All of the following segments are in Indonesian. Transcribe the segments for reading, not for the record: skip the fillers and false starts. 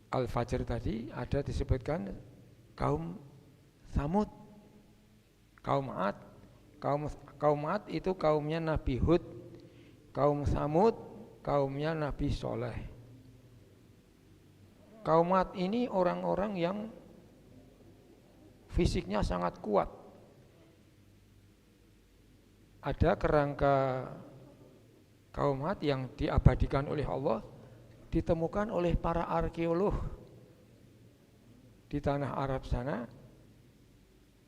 Al-Fajr tadi ada disebutkan kaum Samud, kaum Ad. Kaum Ad itu kaumnya Nabi Hud, kaum Samud kaumnya Nabi Soleh. Kaum Ad ini orang-orang yang fisiknya sangat kuat. Ada kerangka kaum Ad yang diabadikan oleh Allah, ditemukan oleh para arkeolog di tanah Arab sana.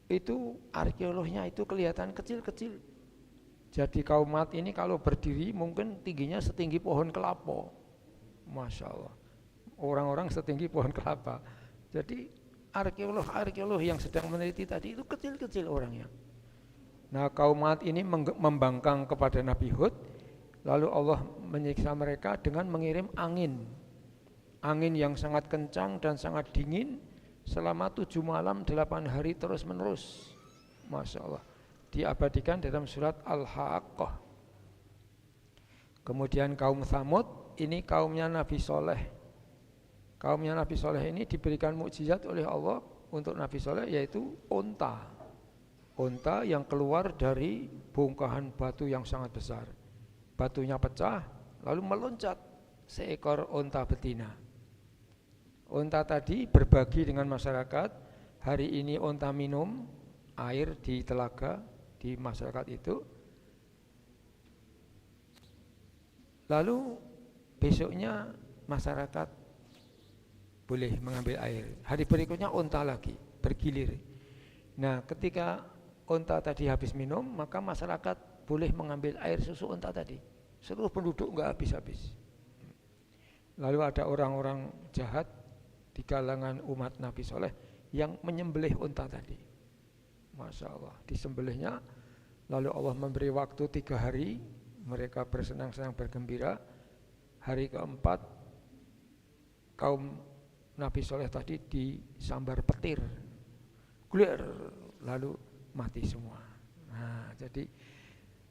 Itu arkeolognya itu kelihatan kecil-kecil. Jadi kaum Ad ini kalau berdiri mungkin tingginya setinggi pohon kelapa. Masya Allah, orang-orang setinggi pohon kelapa. Jadi arkeolog yang sedang meneliti tadi itu kecil-kecil orangnya. Nah, kaum Ad ini membangkang kepada Nabi Hud, lalu Allah menyiksa mereka dengan mengirim angin yang sangat kencang dan sangat dingin selama 7 malam 8 hari terus menerus. Masya Allah, diabadikan dalam surat Al-Haqqah. Kemudian kaum Tsamud ini kaumnya Nabi Soleh. Kaumnya Nabi Soleh ini diberikan mukjizat oleh Allah untuk Nabi Soleh, yaitu unta yang keluar dari bongkahan batu yang sangat besar. Batunya pecah lalu meloncat seekor unta betina. Unta tadi berbagi dengan masyarakat. Hari ini unta minum air di telaga di masyarakat itu. Lalu besoknya masyarakat boleh mengambil air. Hari berikutnya unta lagi bergilir. Nah, ketika unta tadi habis minum, maka masyarakat boleh mengambil air susu unta tadi. Seluruh penduduk enggak habis-habis. Lalu ada orang-orang jahat di kalangan umat Nabi Soleh yang menyembelih unta tadi. Masya Allah, disembelihnya. Lalu Allah memberi waktu 3 hari, mereka bersenang-senang bergembira. Hari keempat kaum Nabi Soleh tadi disambar petir, gler, lalu mati semua. Nah, jadi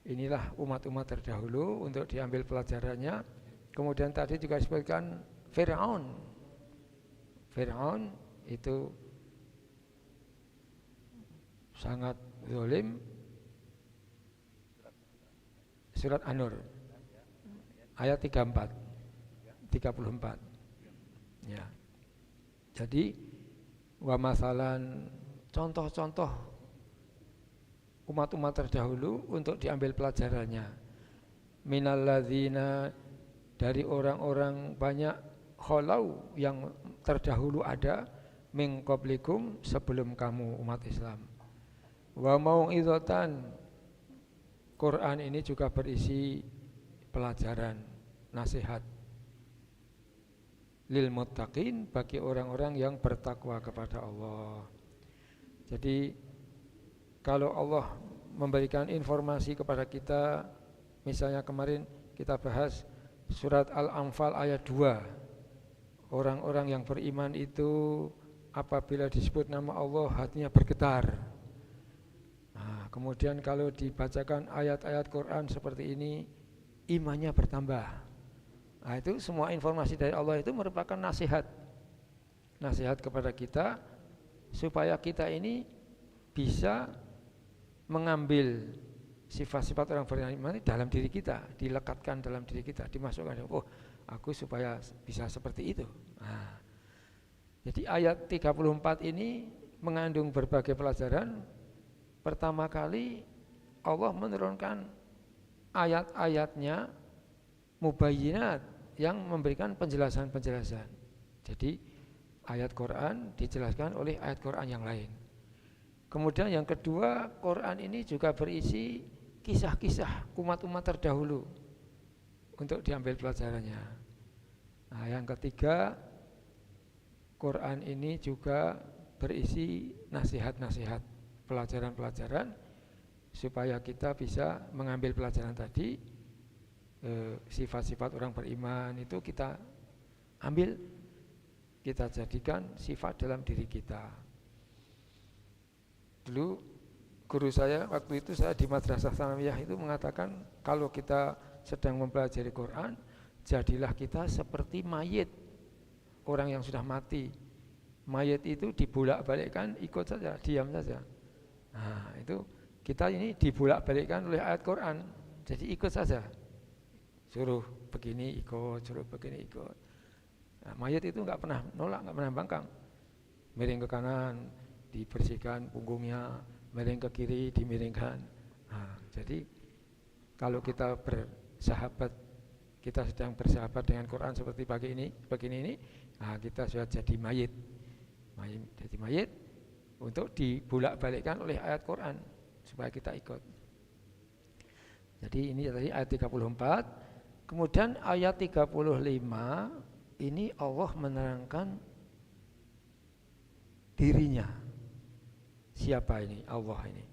inilah umat-umat terdahulu untuk diambil pelajarannya. Kemudian tadi juga disebutkan Fir'aun itu sangat zalim. Surat An-Nur ayat 34 ya. Jadi wa masalan, contoh-contoh umat-umat terdahulu untuk diambil pelajarannya. Minalladzina, dari orang-orang banyak, khalau, yang terdahulu ada, min qablikum, sebelum kamu umat Islam. Wa mau'izatan, Quran ini juga berisi pelajaran, nasihat lil muttaqin, bagi orang-orang yang bertakwa kepada Allah. Jadi kalau Allah memberikan informasi kepada kita, misalnya kemarin kita bahas surat Al-Anfal ayat 2, orang-orang yang beriman itu apabila disebut nama Allah hatinya bergetar. Nah, kemudian kalau dibacakan ayat-ayat Quran seperti ini, imannya bertambah. Nah, itu semua informasi dari Allah itu merupakan nasihat kepada kita supaya kita ini bisa mengambil sifat-sifat orang beriman dalam diri kita, dilekatkan dalam diri kita, dimasukkan. Oh, aku supaya bisa seperti itu. Nah, jadi ayat 34 ini mengandung berbagai pelajaran. Pertama kali Allah menurunkan ayat-ayatnya mubayyinat, yang memberikan penjelasan-penjelasan. Jadi ayat Quran dijelaskan oleh ayat Quran yang lain. Kemudian yang kedua, Quran ini juga berisi kisah-kisah umat-umat terdahulu untuk diambil pelajarannya. Nah, yang ketiga, Quran ini juga berisi nasihat-nasihat, pelajaran-pelajaran supaya kita bisa mengambil pelajaran tadi. Sifat-sifat orang beriman itu kita ambil, kita jadikan sifat dalam diri kita. Dulu guru saya waktu itu, saya di Madrasah Tsanawiyah itu mengatakan, kalau kita sedang mempelajari Quran, jadilah kita seperti mayit orang yang sudah mati, mayat itu dibolak-balikkan ikut saja, diam saja. Nah, itu kita ini dibolak-balikkan oleh ayat Quran, jadi ikut saja. Suruh begini ikut, suruh begini ikut. Nah, mayat itu nggak pernah nolak, nggak pernah bangkang. Miring ke kanan, dibersihkan punggungnya, miring ke kiri, dimiringkan. Nah, jadi kalau kita bersahabat, kita sedang bersahabat dengan Quran seperti begini ini, nah kita sudah jadi mayit. Jadi mayit untuk dibolak-balikkan oleh ayat Quran supaya kita ikut. Jadi ini tadi ayat 34. Kemudian ayat 35 ini Allah menerangkan dirinya. Siapa ini? Allah ini.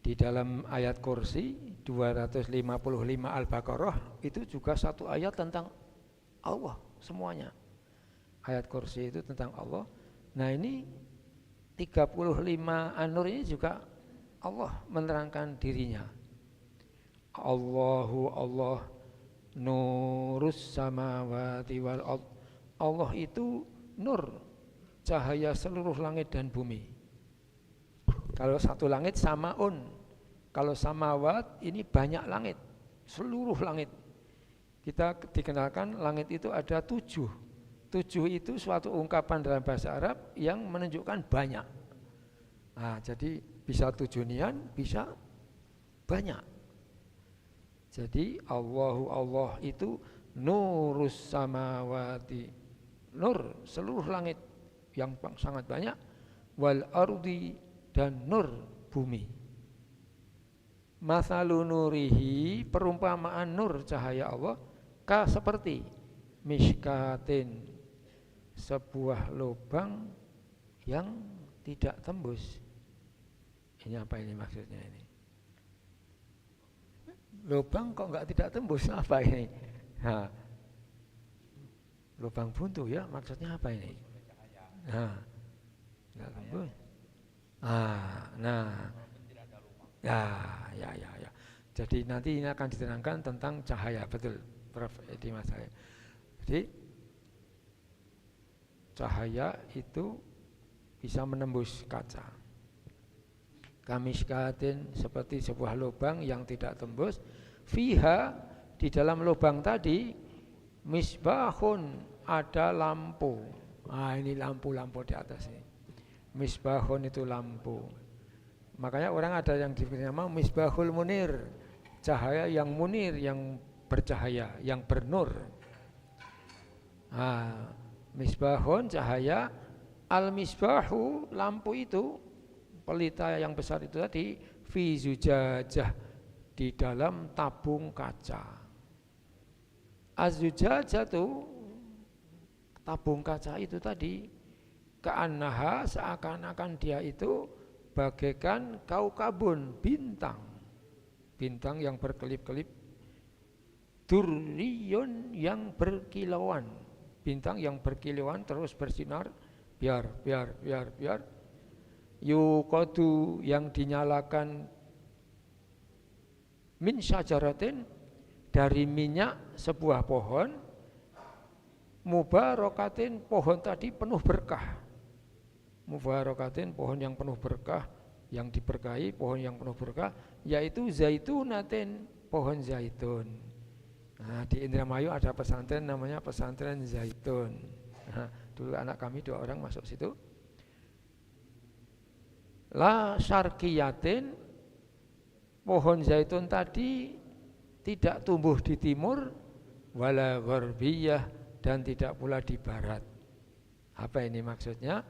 Di dalam ayat Kursi 255 Al-Baqarah itu juga satu ayat tentang Allah semuanya. Ayat Kursi itu tentang Allah. Nah ini 35 An-Nur ini juga Allah menerangkan dirinya. Allahu Allah nurus samawati wal ard. Allah itu nur, cahaya seluruh langit dan bumi. Kalau satu langit samaun, kalau samawat ini banyak langit, seluruh langit. Kita dikenalkan langit itu ada 7. 7 itu suatu ungkapan dalam bahasa Arab yang menunjukkan banyak. Nah, jadi bisa 7 nian, bisa banyak. Jadi Allah itu nurus samawati, nur seluruh langit yang sangat banyak, wal ardi dan nur bumi. Mathalu nurihi, perumpamaan nur cahaya Allah, seperti miskatin, sebuah lubang yang tidak tembus. Ini apa ini maksudnya ini? Lubang kok enggak tidak tembus, apa ini? Nah, lubang buntu ya, maksudnya apa ini? Nah, enggak tembus. Ya. Jadi nanti ini akan diterangkan tentang cahaya, betul, Prof. Edi Mas. Jadi cahaya itu bisa menembus kaca. Kamiskatin, seperti sebuah lubang yang tidak tembus. Fiha, di dalam lubang tadi, misbahun, ada lampu. Nah ini lampu-lampu di atas ini. Misbahun itu lampu. Makanya orang ada yang diberi nama misbahul munir, cahaya yang munir, yang bercahaya, yang bernur. Nah, misbahun cahaya, al-misbahu lampu itu, pelita yang besar itu tadi, fi zujajah, di dalam tabung kaca. Az-zujajah itu, tabung kaca itu tadi, ka'annaha, seakan-akan dia itu bagaikan kaukabun, bintang. Bintang yang berkelip-kelip, durriyun yang berkilauan. Bintang yang berkilauan terus bersinar, biar yuqadu, yang dinyalakan, min syajaratin, dari minyak sebuah pohon, mubarakatin, pohon tadi penuh berkah. Mubarakatin, pohon yang penuh berkah, yang diberkahi, pohon yang penuh berkah, yaitu zaitunatin, pohon zaitun. Nah, di Indramayu ada pesantren namanya pesantren Zaitun. Nah, dulu anak kami 2 orang masuk situ. La syarqiyatin, pohon zaitun tadi tidak tumbuh di timur, wala gharbiyah, dan tidak pula di barat. Apa ini maksudnya?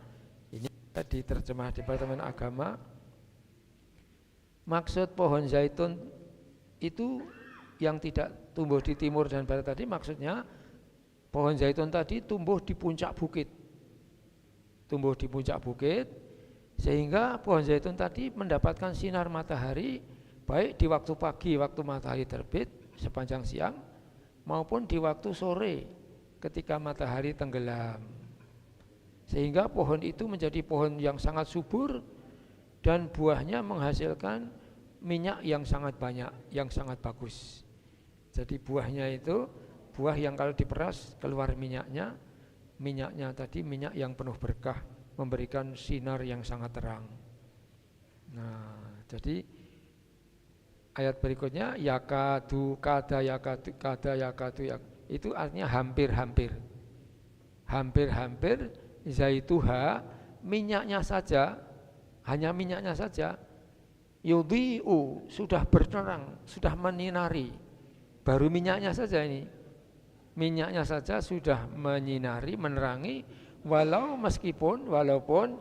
Ini tadi terjemah Departemen Agama. Maksud pohon zaitun itu yang tidak tumbuh di timur dan barat tadi, maksudnya pohon zaitun tadi tumbuh di puncak bukit. Tumbuh di puncak bukit, sehingga pohon zaitun tadi mendapatkan sinar matahari baik di waktu pagi, waktu matahari terbit sepanjang siang, maupun di waktu sore ketika matahari tenggelam. Sehingga pohon itu menjadi pohon yang sangat subur dan buahnya menghasilkan minyak yang sangat banyak, yang sangat bagus. Jadi buahnya itu buah yang kalau diperas keluar minyaknya, minyaknya tadi minyak yang penuh berkah, memberikan sinar yang sangat terang. Nah, jadi ayat berikutnya yakadu kada yakadu kada yakadu itu artinya hampir-hampir. Hampir-hampir zaituha, minyaknya saja, hanya minyaknya saja, yudhi'u, sudah berterang, sudah menyinari. Baru minyaknya saja ini. Minyaknya saja sudah menyinari, menerangi, walaupun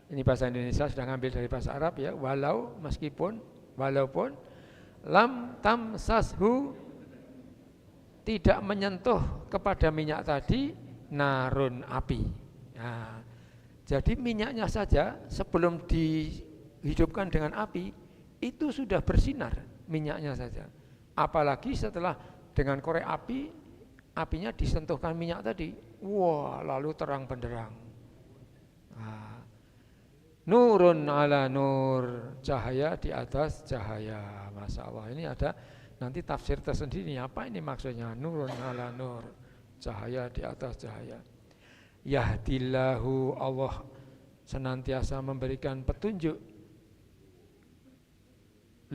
ini bahasa Indonesia sudah ngambil dari bahasa Arab ya, walaupun lam tamsashu, tidak menyentuh kepada minyak tadi narun, api. Nah, jadi minyaknya saja sebelum dihidupkan dengan api itu sudah bersinar minyaknya saja. Apalagi setelah dengan korek api, apinya disentuhkan minyak tadi, wah, lalu terang benderang. Nah, nurun ala nur, cahaya di atas cahaya. Masya Allah, ini ada nanti tafsir tersendiri. Apa ini maksudnya? Nurun ala nur, cahaya di atas cahaya. Yahdillahu, Allah senantiasa memberikan petunjuk,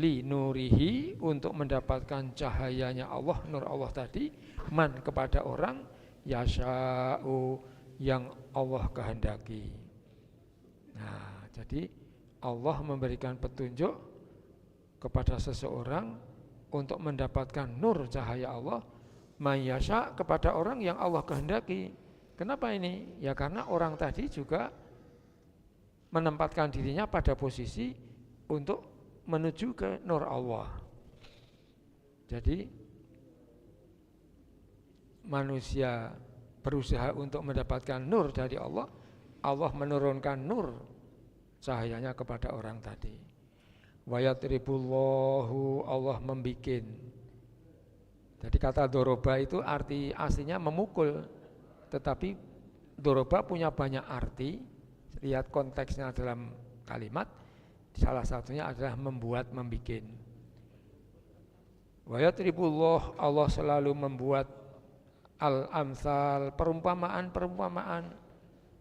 li nurihi, untuk mendapatkan cahayanya Allah, nur Allah tadi, man, kepada orang, yasha'u, yang Allah kehendaki. Nah, jadi Allah memberikan petunjuk kepada seseorang untuk mendapatkan nur cahaya Allah, man yasha, kepada orang yang Allah kehendaki. Kenapa ini? Ya karena orang tadi juga menempatkan dirinya pada posisi untuk menuju ke nur Allah. Jadi manusia berusaha untuk mendapatkan nur dari Allah, Allah menurunkan nur cahayanya kepada orang tadi. Wa yatribullahu, Allah membikin. Jadi kata doroba itu arti aslinya memukul, tetapi doroba punya banyak arti. Lihat konteksnya dalam kalimat. Salah satunya adalah membuat, membikin. Wa yatribullah, Allah selalu membuat al-amsal, perumpamaan-perumpamaan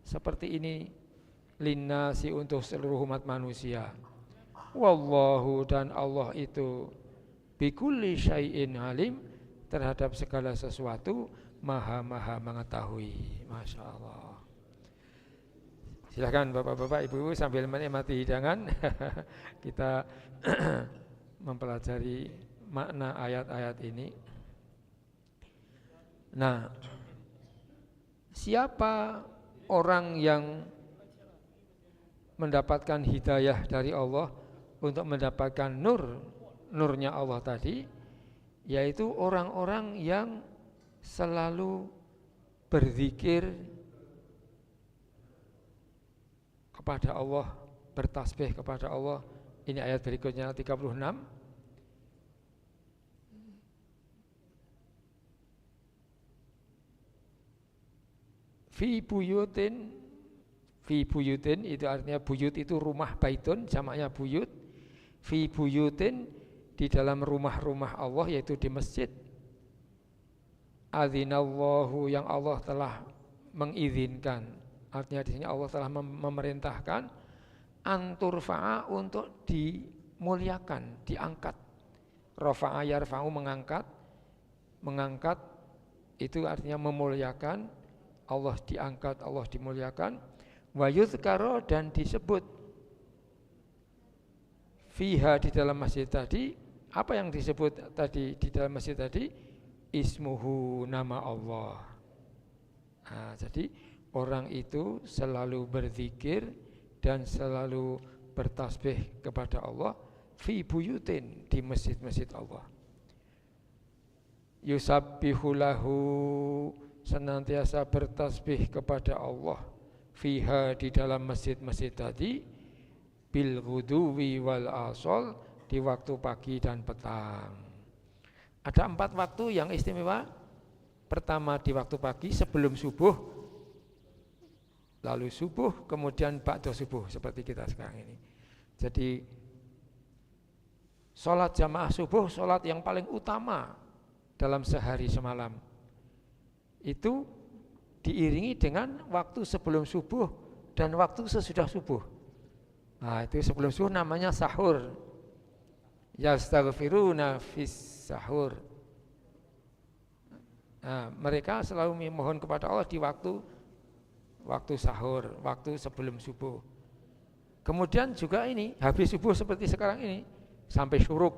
seperti ini, linnasi, untuk seluruh umat manusia. Wallahu, dan Allah itu bikulli syai'in alim, terhadap segala sesuatu maha mengetahui. Masya Allah. Silakan bapak-bapak, ibu-ibu sambil menikmati hidangan kita mempelajari makna ayat-ayat ini. Nah, siapa orang yang mendapatkan hidayah dari Allah untuk mendapatkan nurnya Allah tadi, yaitu orang-orang yang selalu berzikir kepada Allah, bertasbih kepada Allah. Ini ayat berikutnya 36. Fi buyutin itu artinya buyut itu rumah, baitun jamaknya buyut. Fi buyutin, di dalam rumah-rumah Allah, yaitu di masjid. Adzinallahu, yang Allah telah mengizinkan. Artinya di sini Allah telah memerintahkan anturfa'a, untuk dimuliakan, diangkat. Rafa'a yarfa'u, mengangkat itu artinya memuliakan. Allah diangkat, Allah dimuliakan. Wa yuzkara, dan disebut fiha, di dalam masjid tadi. Apa yang disebut tadi di dalam masjid tadi? Ismuhu, nama Allah. Nah, jadi orang itu selalu berzikir dan selalu bertasbih kepada Allah fi buyutin, di masjid-masjid Allah. Yusabbihu lahu, senantiasa bertasbih kepada Allah, fiha, di dalam masjid-masjid tadi, bil ghuduwi wal asal, di waktu pagi dan petang. Ada 4 waktu yang istimewa. Pertama di waktu pagi sebelum subuh, lalu subuh, kemudian ba'da subuh, seperti kita sekarang ini. Jadi sholat jamaah subuh, sholat yang paling utama dalam sehari semalam. Itu diiringi dengan waktu sebelum subuh dan waktu sesudah subuh. Nah, itu sebelum subuh namanya sahur. Yastaghfiruna fis sahur. Nah, mereka selalu memohon kepada Allah di waktu sahur, waktu sebelum subuh. Kemudian juga ini habis subuh seperti sekarang ini sampai syuruk.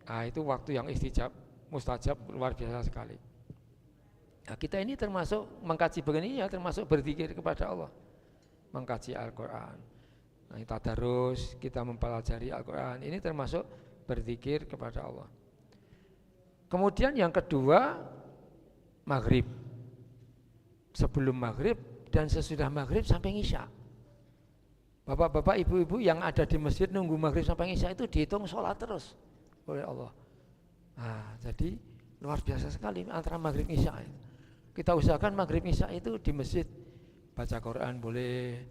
Nah, itu waktu yang istijab, mustajab, luar biasa sekali. Nah, kita ini termasuk mengkaji begini ya, termasuk berzikir kepada Allah, mengkaji Al-Quran. Nah, tadarus, kita mempelajari Al-Quran, ini termasuk berzikir kepada Allah. Kemudian yang kedua, maghrib. Sebelum maghrib dan sesudah maghrib sampai isya. Bapak-bapak, ibu-ibu yang ada di masjid nunggu maghrib sampai isya itu dihitung sholat terus oleh Allah. Nah, jadi luar biasa sekali antara maghrib isya. Kita usahakan maghrib isya itu di masjid, baca Quran boleh,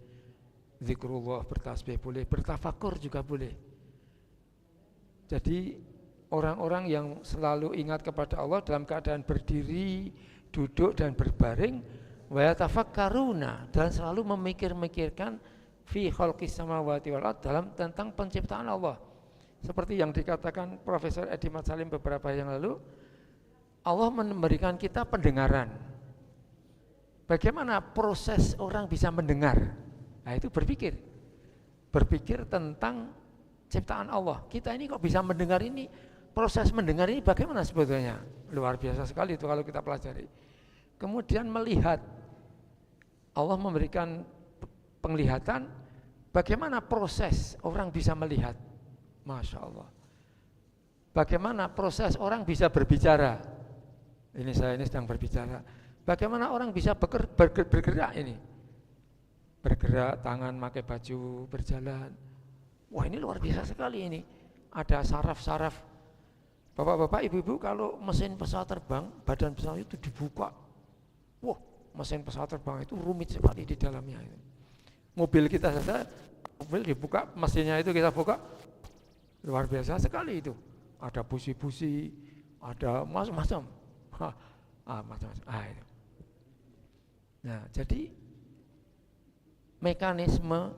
zikrullah, bertasbih boleh, bertafakur juga boleh. Jadi orang-orang yang selalu ingat kepada Allah dalam keadaan berdiri, duduk dan berbaring, wa yatafakkaruna, dan selalu memikir-mikirkan fi khalqis samawati wal ardh, dalam tentang penciptaan Allah. Seperti yang dikatakan Profesor Edi Matsalim beberapa yang lalu, Allah memberikan kita pendengaran. Bagaimana proses orang bisa mendengar? Nah, itu berpikir tentang ciptaan Allah. Kita ini kok bisa mendengar ini? Proses mendengar ini bagaimana sebetulnya? Luar biasa sekali itu kalau kita pelajari. Kemudian melihat, Allah memberikan penglihatan, bagaimana proses orang bisa melihat? Masya Allah. Bagaimana proses orang bisa berbicara? Ini saya ini sedang berbicara. Bagaimana orang bisa bergerak ini? Bergerak, tangan pakai baju, berjalan. Wah, ini luar biasa sekali ini. Ada saraf-saraf. Bapak-bapak, ibu-ibu, kalau mesin pesawat terbang, badan pesawat itu dibuka. Wah, mesin pesawat terbang itu rumit sekali di dalamnya. Mobil kita saja, mobil dibuka, mesinnya itu kita buka, luar biasa sekali itu. Ada busi-busi, ada macam-macam. Macam-macam. Itu. Nah, jadi mekanisme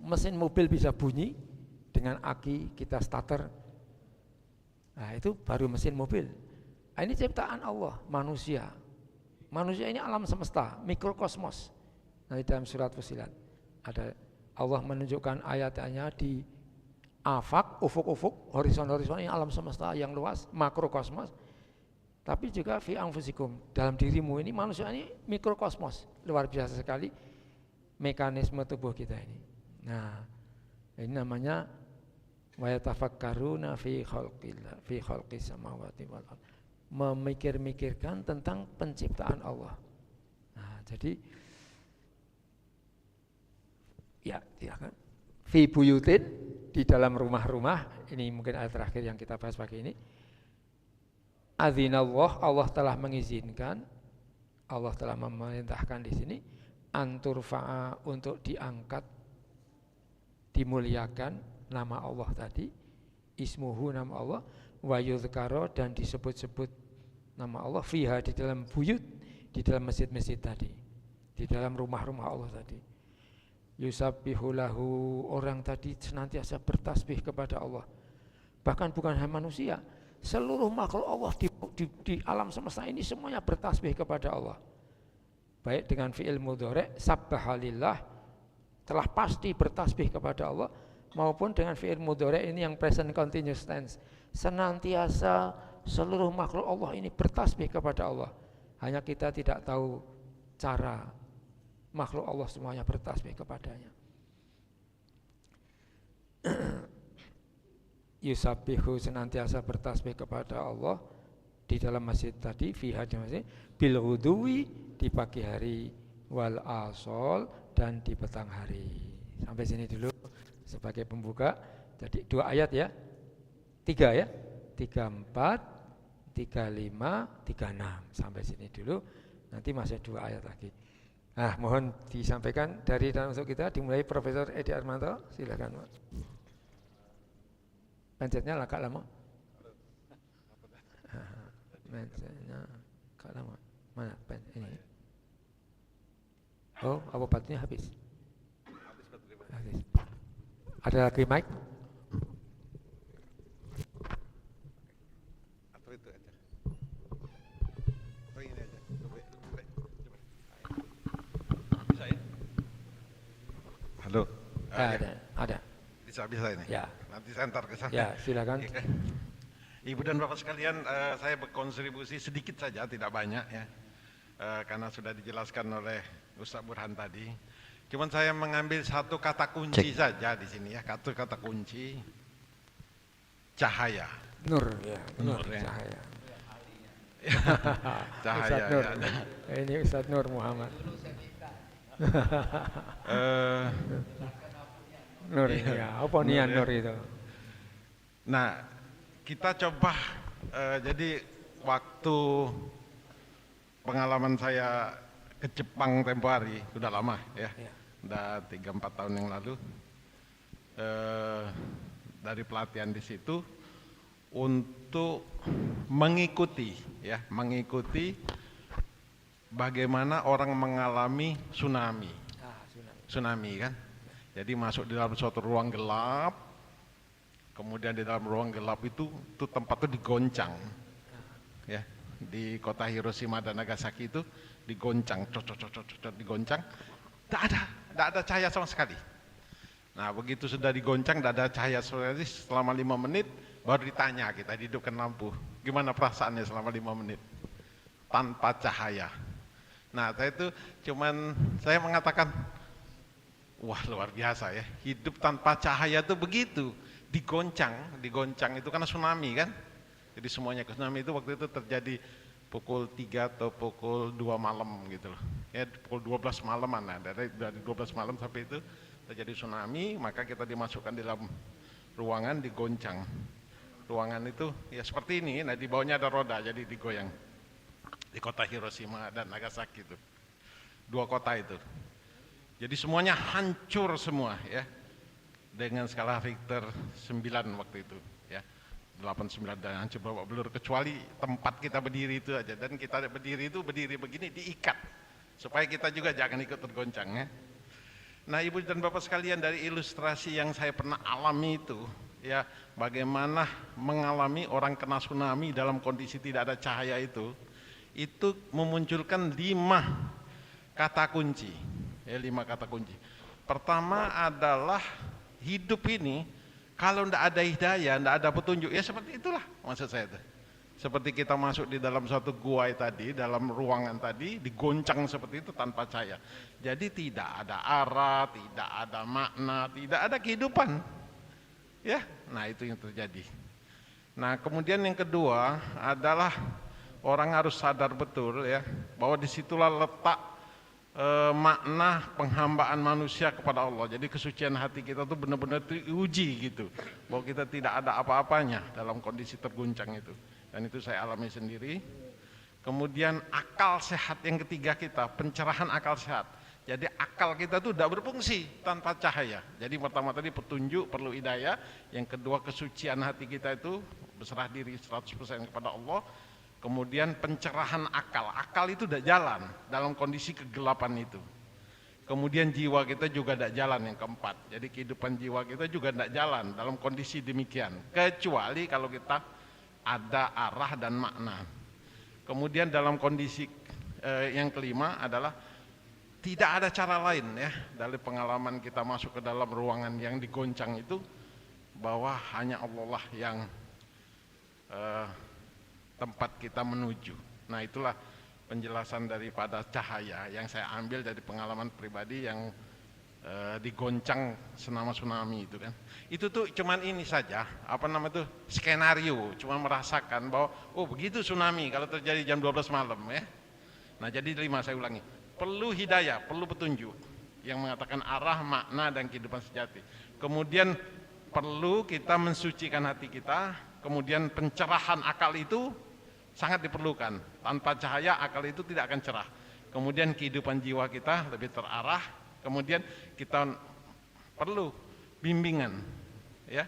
mesin mobil bisa bunyi dengan aki kita starter. Nah, itu baru mesin mobil. Nah, ini ciptaan Allah, manusia. Manusia ini alam semesta, mikrokosmos. Nah, di dalam surat Fussilat ada Allah menunjukkan ayat-ayatnya di afaq, ufuk-ufuk, horizon-horizon ini alam semesta yang luas, makrokosmos. Tapi juga fi anfusikum, dalam dirimu ini manusia ini mikrokosmos, luar biasa sekali mekanisme tubuh kita ini. Nah, ini namanya wa yatafakkaruna fi khalqis samawati wal ardh, memikir-mikirkan tentang penciptaan Allah. Nah, jadi ya kan, fi buyutin, di dalam rumah-rumah, ini mungkin ayat terakhir yang kita bahas pagi ini. Adzinallah, Allah telah mengizinkan, Allah telah memerintahkan di sini anturfa'a, untuk diangkat, dimuliakan nama Allah tadi, ismuhu, nama Allah, wa yuzkaro, dan disebut-sebut nama Allah, fiha, di dalam buyut, di dalam masjid-masjid tadi, di dalam rumah-rumah Allah tadi. Yusabbihu lahu, orang tadi senantiasa bertasbih kepada Allah. Bahkan bukan hanya manusia, seluruh makhluk Allah di alam semesta ini semuanya bertasbih kepada Allah. Baik dengan fi'il mudhari' sabbahalillah, telah pasti bertasbih kepada Allah, maupun dengan fi'il mudhari' ini yang present continuous tense, senantiasa seluruh makhluk Allah ini bertasbih kepada Allah. Hanya kita tidak tahu cara makhluk Allah semuanya bertasbih kepadanya. Yusabbihu, senantiasa bertasbih kepada Allah di dalam masjid tadi, fiha, di masjid, bil ghuduwi, di pagi hari, wal asol, dan di petang hari. Sampai sini dulu sebagai pembuka. Jadi 2 ayat ya, 3 ya, 34, 35, 36. Sampai sini dulu. Nanti masih 2 ayat lagi. Nah, mohon disampaikan dari dan untuk kita, dimulai Profesor Edi Armanto, silakan Pak. Pencetnya agak lama. Pencetnya agak lama. Mana pen ini? Oh, apa baterainya habis? Habis baterai. Habis. Ada lagi mic? Atau itu aja. Atau ini aja. Coba. Bisa ya? Halo. Ada. Bisa ini. Ya. Nanti saya antar ke sana. Ya, silakan. Oke. Ibu dan Bapak sekalian, saya berkontribusi sedikit saja, tidak banyak ya. Karena sudah dijelaskan oleh Ustaz Burhan tadi. Cuman saya mengambil satu kata kunci saja di sini ya, kata kunci cahaya. Nur ya, Nur ya. cahaya. Cahaya. Ustadz Nur. Ya. Ini Ustadz Nur Muhammad. Nur ya, apa nian Nur itu? Nah, kita coba jadi waktu pengalaman saya ke Jepang tempo hari, sudah lama ya, udah 3-4 tahun yang lalu, dari pelatihan di situ untuk mengikuti bagaimana orang mengalami tsunami kan, jadi masuk di dalam suatu ruang gelap, kemudian di dalam ruang gelap itu tempat itu digoncang ya. Di kota Hiroshima dan Nagasaki itu digoncang, digoncang, tidak ada cahaya sama sekali. Nah begitu sudah digoncang, tidak ada cahaya sama sekali selama 5 menit, baru ditanya kita dihidupkan lampu, gimana perasaannya selama 5 menit tanpa cahaya. Nah saya mengatakan, wah luar biasa ya, hidup tanpa cahaya itu begitu, digoncang itu karena tsunami kan. Jadi semuanya tsunami itu waktu itu terjadi pukul 3 atau pukul 2 malam gitu loh. Ya pukul 12 malaman, nah dari 12 malam sampai itu terjadi tsunami, maka kita dimasukkan di dalam ruangan, digoncang. Ruangan itu ya seperti ini, nah di bawahnya ada roda jadi digoyang. Di kota Hiroshima dan Nagasaki itu. 2 kota itu. Jadi semuanya hancur semua ya. Dengan skala Richter 9 waktu itu ya. 8-9 dan hancur babak belur, kecuali tempat kita berdiri itu aja, dan kita berdiri begini diikat supaya kita juga jangan ikut tergoncang ya. Nah ibu dan bapak sekalian, dari ilustrasi yang saya pernah alami itu ya, bagaimana mengalami orang kena tsunami dalam kondisi tidak ada cahaya itu memunculkan 5 kata kunci ya, 5 kata kunci. Pertama adalah hidup ini kalau tidak ada hidayah, tidak ada petunjuk, ya seperti itulah maksud saya itu. Seperti kita masuk di dalam suatu gua tadi, dalam ruangan tadi, digoncang seperti itu tanpa cahaya. Jadi tidak ada arah, tidak ada makna, tidak ada kehidupan. Ya, nah itu yang terjadi. Nah kemudian yang kedua adalah orang harus sadar betul ya, bahwa disitulah letak makna penghambaan manusia kepada Allah. Jadi kesucian hati kita tuh benar-benar diuji gitu, bahwa kita tidak ada apa-apanya dalam kondisi terguncang itu, dan itu saya alami sendiri. Kemudian akal sehat yang ketiga kita, pencerahan akal sehat. Jadi akal kita tuh tidak berfungsi tanpa cahaya. Jadi pertama tadi petunjuk, perlu hidayah. Yang kedua kesucian hati kita itu berserah diri 100% kepada Allah. Kemudian pencerahan akal itu tidak jalan dalam kondisi kegelapan itu. Kemudian jiwa kita juga tidak jalan, yang keempat. Jadi kehidupan jiwa kita juga tidak jalan dalam kondisi demikian, kecuali kalau kita ada arah dan makna. Kemudian dalam kondisi yang kelima adalah tidak ada cara lain ya, dari pengalaman kita masuk ke dalam ruangan yang digoncang itu, bahwa hanya Allah lah yang tempat kita menuju. Nah itulah penjelasan daripada cahaya yang saya ambil dari pengalaman pribadi yang digoncang senama tsunami itu kan. Itu tuh cuman ini saja, apa namanya tuh, skenario, cuma merasakan bahwa oh begitu tsunami kalau terjadi jam 12 malam ya. Nah jadi 5 saya ulangi, perlu hidayah, perlu petunjuk yang mengatakan arah, makna dan kehidupan sejati. Kemudian perlu kita mensucikan hati kita. Kemudian pencerahan akal itu sangat diperlukan. Tanpa cahaya akal itu tidak akan cerah. Kemudian kehidupan jiwa kita lebih terarah. Kemudian kita perlu bimbingan ya,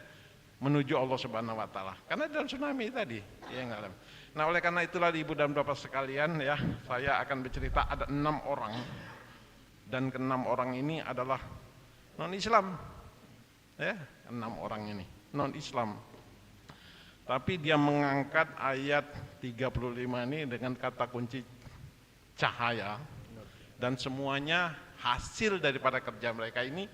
menuju Allah Subhanahu wa taala. Karena dalam tsunami tadi ya ngalami. Nah, oleh karena itulah ibu dan bapak sekalian ya, saya akan bercerita ada 6 orang Dan keenam orang ini adalah non-Islam. Ya, 6 orang ini non-Islam. Tapi dia mengangkat ayat 35 ini dengan kata kunci cahaya, dan semuanya hasil daripada kerja mereka ini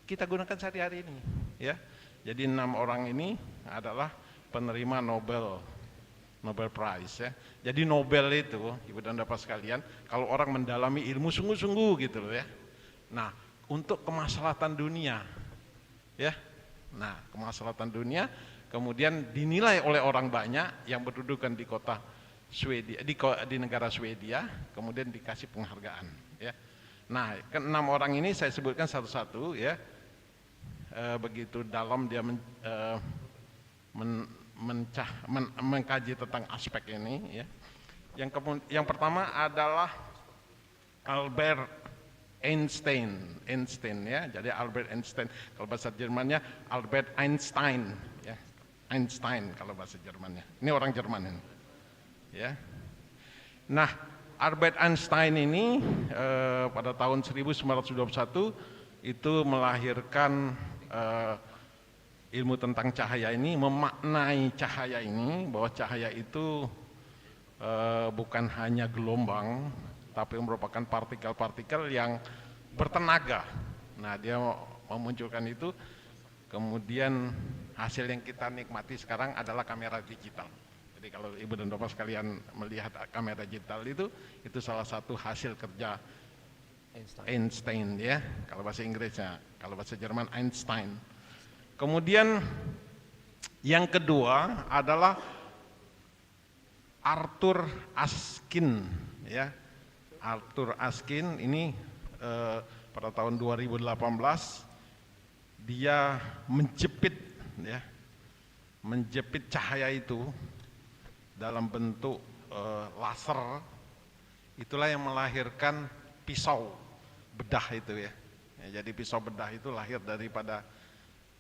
kita gunakan sehari-hari ini, ya. Jadi 6 orang ini adalah penerima Nobel Prize, ya. Jadi Nobel itu, Ibu dan Bapak sekalian, kalau orang mendalami ilmu sungguh-sungguh gitu loh, ya. Nah, untuk kemaslahatan dunia, ya. Nah, kemaslahatan dunia kemudian dinilai oleh orang banyak yang berdudukan di kota Swedia, di negara Swedia, kemudian dikasih penghargaan, ya. Nah, ke-6 orang ini saya sebutkan satu-satu, ya. Begitu dalam dia mengkaji tentang aspek ini, ya. Yang pertama adalah Albert Einstein, ya. Jadi Albert Einstein, kalau bahasa Jermannya Albert Einstein, ya. Einstein kalau bahasa Jermannya. Ini orang Jerman ini, ya. Nah, Albert Einstein ini pada tahun 1921 itu melahirkan ilmu tentang cahaya ini, memaknai cahaya ini, bahwa cahaya itu bukan hanya gelombang, tapi merupakan partikel-partikel yang bertenaga. Nah, dia memunculkan itu, kemudian hasil yang kita nikmati sekarang adalah kamera digital. Jadi kalau Ibu dan Bapak sekalian melihat kamera digital itu salah satu hasil kerja Einstein, ya, kalau bahasa Inggrisnya. Kalau bahasa Jerman Einstein. Kemudian yang kedua adalah Arthur Askin, ya. Arthur Askin ini pada tahun 2018 dia menjepit, ya, menjepit cahaya itu dalam bentuk laser. Itulah yang melahirkan pisau bedah itu, ya. Jadi pisau bedah itu lahir daripada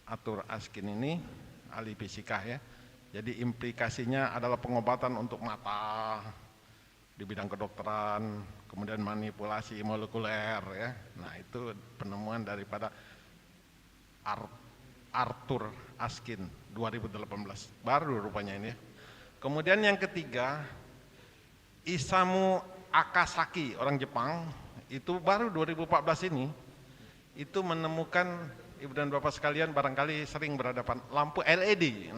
Arthur Askin ini, ahli fisika, ya. Jadi implikasinya adalah pengobatan untuk mata di bidang kedokteran, kemudian manipulasi molekuler, ya. Nah, itu penemuan daripada Arthur Askin 2018, baru rupanya ini, ya. Kemudian yang ketiga Isamu Akasaki, orang Jepang, itu baru 2014 ini, itu menemukan, Ibu dan Bapak sekalian barangkali sering berhadapan lampu LED,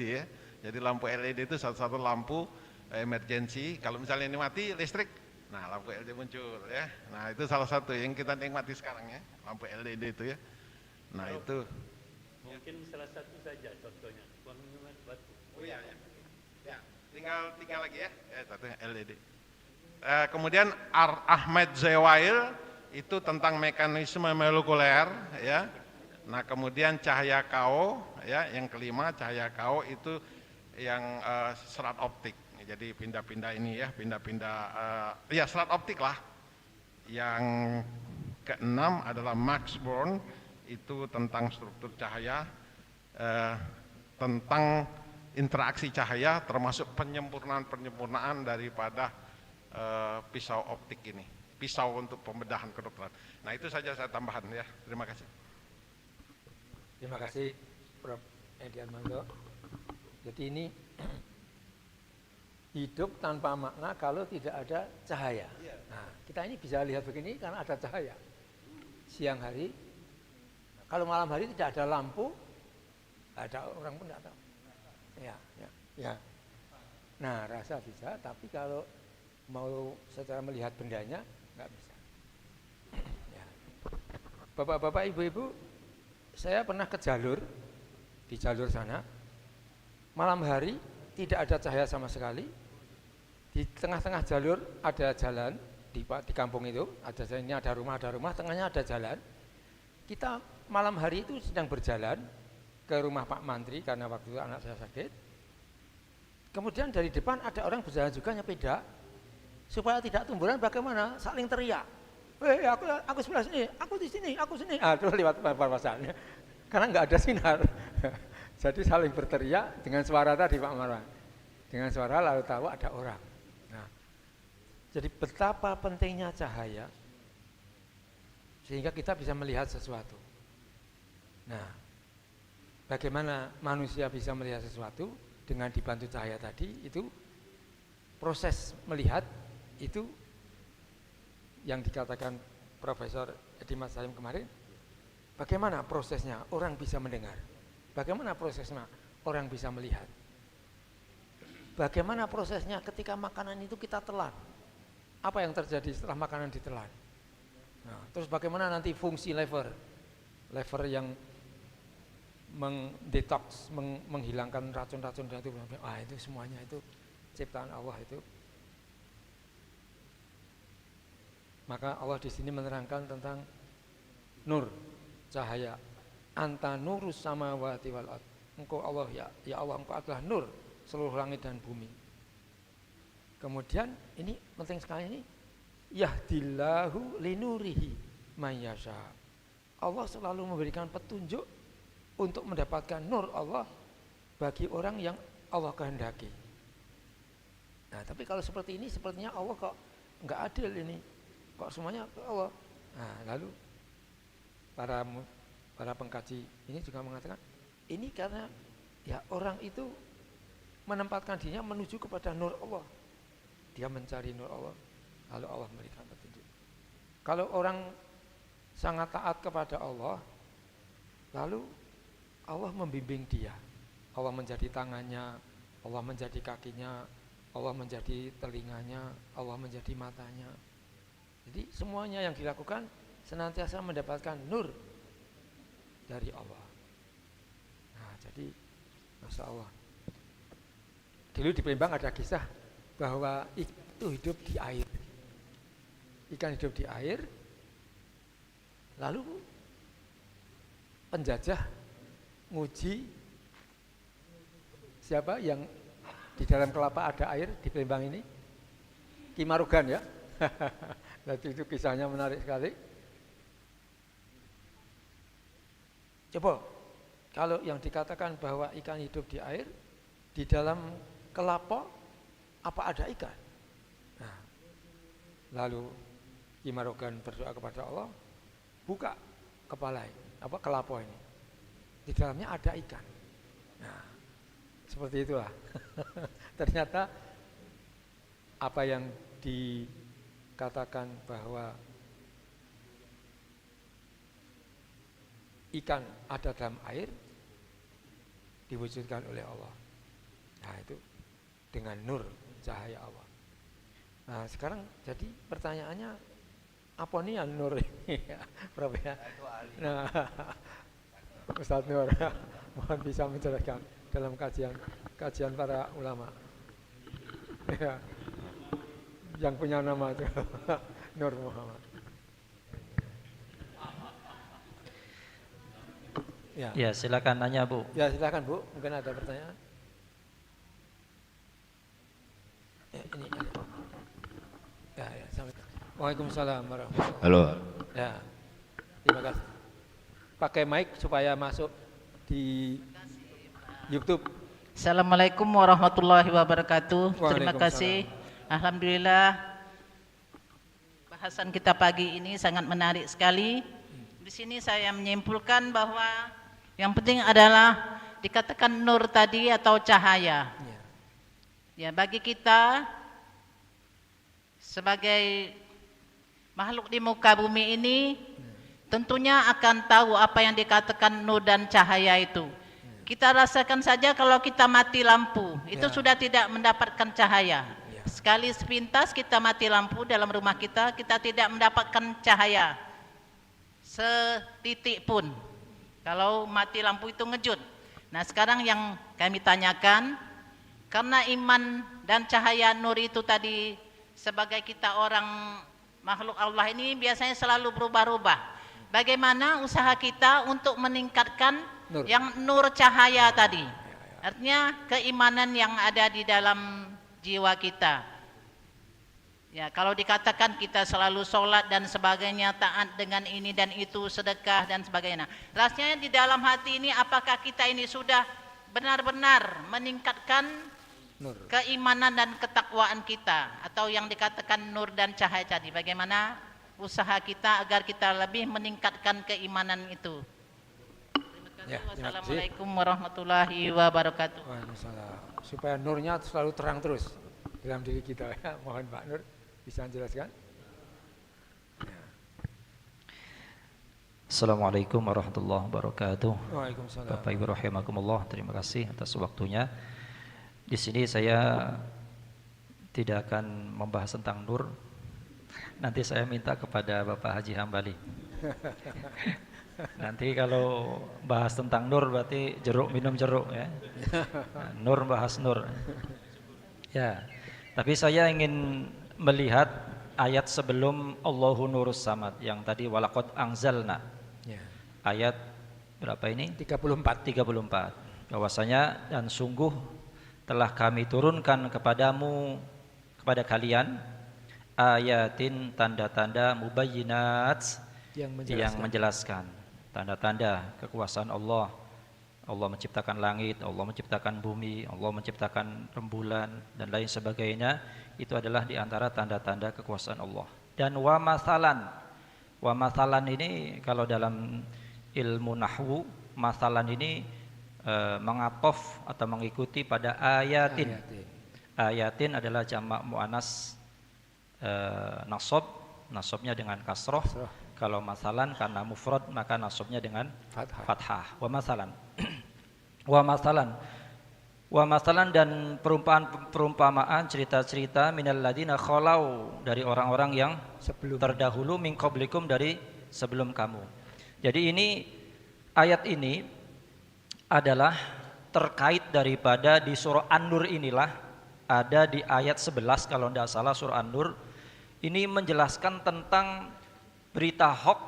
ya. Jadi lampu LED itu satu-satu lampu emergency, kalau misalnya ini mati listrik, nah lampu LED muncul, ya. Nah, itu salah satu yang kita nikmati sekarang, ya, lampu LED itu, ya. Nah, itu mungkin salah satu saja contohnya, uang minuman batu. Oh iya, ya. Ya, tinggal lagi, ya. Satu LED. Kemudian Ahmed Zewail itu tentang mekanisme molekuler, ya. Nah, kemudian cahaya KO, ya, yang kelima cahaya KO itu yang serat optik. Jadi pindah-pindah ini, ya, ya serat optik lah. Yang keenam adalah Max Born, itu tentang struktur cahaya, tentang interaksi cahaya, termasuk penyempurnaan daripada pisau optik ini, pisau untuk pembedahan kedokteran. Nah, itu saja saya tambahan, ya. Terima kasih. Terima kasih Prof. Edi Armando. Jadi ini hidup tanpa makna kalau tidak ada cahaya. Nah, kita ini bisa lihat begini karena ada cahaya. Siang hari, kalau malam hari tidak ada lampu, ada orang pun tidak tahu. Ya. Nah, rasa bisa, tapi kalau mau secara melihat bendanya nggak bisa. Ya. Bapak-bapak, ibu-ibu, saya pernah ke di jalur sana, malam hari tidak ada cahaya sama sekali. Di tengah-tengah jalur ada jalan, di kampung itu ini ada rumah, tengahnya ada jalan. Kita malam hari itu sedang berjalan ke rumah Pak Mantri karena waktu itu anak saya sakit. Kemudian dari depan ada orang berjalan juga nyepeda. Supaya tidak tumburan bagaimana? Saling teriak. Aku sebelah sini, aku di sini, aku sini. Terus lewat papasannya. Karena nggak ada sinar. Jadi saling berteriak dengan suara tadi Pak Marwan. Dengan suara lalu tahu ada orang. Nah, jadi betapa pentingnya cahaya sehingga kita bisa melihat sesuatu. Nah, bagaimana manusia bisa melihat sesuatu dengan dibantu cahaya tadi, itu proses melihat itu yang dikatakan Profesor Edi Mas Salim kemarin. Bagaimana prosesnya orang bisa mendengar? Bagaimana prosesnya orang bisa melihat? Bagaimana prosesnya ketika makanan itu kita telan? Apa yang terjadi setelah makanan ditelan? Nah, terus bagaimana nanti fungsi lever yang mendetoks, menghilangkan racun-racun dari tubuh. Itu semuanya itu ciptaan Allah itu. Maka Allah di sini menerangkan tentang nur, cahaya. Anta nurus samawati wal ard. Engkau Allah, ya Allah, engkau adalah nur seluruh langit dan bumi. Kemudian ini penting sekali ini, yahdillahu linurihi mayyasha. Allah selalu memberikan petunjuk untuk mendapatkan nur Allah bagi orang yang Allah kehendaki. Nah, tapi kalau seperti ini sepertinya Allah kok enggak adil ini. Kok semuanya ke Allah. Nah, lalu para pengkaji ini juga mengatakan ini karena ya orang itu menempatkan dirinya menuju kepada nur Allah. Dia mencari nur Allah, lalu Allah memberikan petunjuk. Kalau orang sangat taat kepada Allah, lalu Allah membimbing dia. Allah menjadi tangannya, Allah menjadi kakinya, Allah menjadi telinganya, Allah menjadi matanya. Jadi semuanya yang dilakukan senantiasa mendapatkan nur dari Allah. Nah, jadi Masya Allah. Dulu di Palembang ada kisah bahwa itu hidup di air. Ikan hidup di air, lalu penjajah nguji siapa yang di dalam kelapa ada air di Palembang ini. Ki Marugan ya. Nah, itu kisahnya menarik sekali. Coba kalau yang dikatakan bahwa ikan hidup di air, di dalam kelapa apa ada ikan? Nah, lalu Ki Marugan berdoa kepada Allah, buka kepala kelapa ini, di dalamnya ada ikan. Nah, seperti itulah. Ternyata apa yang dikatakan bahwa ikan ada dalam air diwujudkan oleh Allah. Nah, itu dengan nur cahaya Allah. Nah, sekarang jadi pertanyaannya apa nih yang nur ini? Prof ya. Nah, Ustaz Nur, mohon bisa menjelaskan dalam kajian para ulama. Ya, yang punya nama itu Nur Muhammad. Ya, silakan nanya Bu. Ya, silakan Bu, mungkin ada pertanyaan. Ya, ini. Ya, sampaikan. Waalaikumsalam warahmatullahi wabarakatuh. Halo. Ya, terima kasih. Pakai mic supaya masuk di YouTube. Assalamualaikum warahmatullahi wabarakatuh. Terima Waalaikumsalam. kasih. Alhamdulillah bahasan kita pagi ini sangat menarik sekali. Di sini saya menyimpulkan bahwa yang penting adalah dikatakan nur tadi atau cahaya. Ya, bagi kita sebagai makhluk di muka bumi ini tentunya akan tahu apa yang dikatakan nur dan cahaya itu. Kita rasakan saja kalau kita mati lampu, itu sudah tidak mendapatkan cahaya. Sekali sepintas kita mati lampu dalam rumah kita, kita tidak mendapatkan cahaya setitik pun. Kalau mati lampu itu ngejut. Nah, sekarang yang kami tanyakan, karena iman dan cahaya nur itu tadi sebagai kita orang makhluk Allah ini biasanya selalu berubah-ubah. Bagaimana usaha kita untuk meningkatkan Nur. yang nur cahaya tadi? Artinya keimanan yang ada di dalam jiwa kita. Ya, kalau dikatakan kita selalu sholat dan sebagainya, taat dengan ini dan itu, sedekah dan sebagainya. Rasanya di dalam hati ini apakah kita ini sudah benar-benar meningkatkan Nur. keimanan dan ketakwaan kita, atau yang dikatakan nur dan cahaya tadi? Bagaimana usaha kita agar kita lebih meningkatkan keimanan itu. Terima kasih. Ya, terima kasih. Wassalamualaikum warahmatullahi wabarakatuh. Waalaikumsalam. Supaya nurnya selalu terang terus dalam diri kita ya. Mohon Pak Nur bisa menjelaskan. Assalamualaikum warahmatullahi wabarakatuh. Waalaikumsalam. Bapak Ibu rahimakumullah, terima kasih atas waktunya. Di sini saya tidak akan membahas tentang nur. Nanti saya minta kepada Bapak Haji Hambali. Nanti kalau bahas tentang nur berarti jeruk minum jeruk ya. Nah, nur bahas nur. Ya. Tapi saya ingin melihat ayat sebelum Allahu Nurus Samad yang tadi walaqad anzalna. Ya. Ayat berapa ini? 34. 34. Bahwasanya dan sungguh telah kami turunkan kepadamu, kepada kalian ayatin, tanda-tanda mubayyinat yang menjelaskan tanda-tanda kekuasaan Allah. Allah menciptakan langit, Allah menciptakan bumi, Allah menciptakan rembulan dan lain sebagainya. Itu adalah di antara tanda-tanda kekuasaan Allah. Dan wa masalan ini kalau dalam ilmu nahwu, masalan ini mengatof atau mengikuti pada ayatin. Ayatin adalah jamak muannas nasab, nasabnya dengan kasroh. Kalau masalan karena mufrad maka nasabnya dengan fathah. Wa masalan. Wa masalan dan perumpamaan cerita-cerita minal ladina khalau dari orang-orang yang terdahulu min qablikum dari sebelum kamu. Jadi ini ayat ini adalah terkait daripada di surah An-Nur inilah ada di ayat 11 kalau tidak salah surah An-Nur ini menjelaskan tentang berita hoax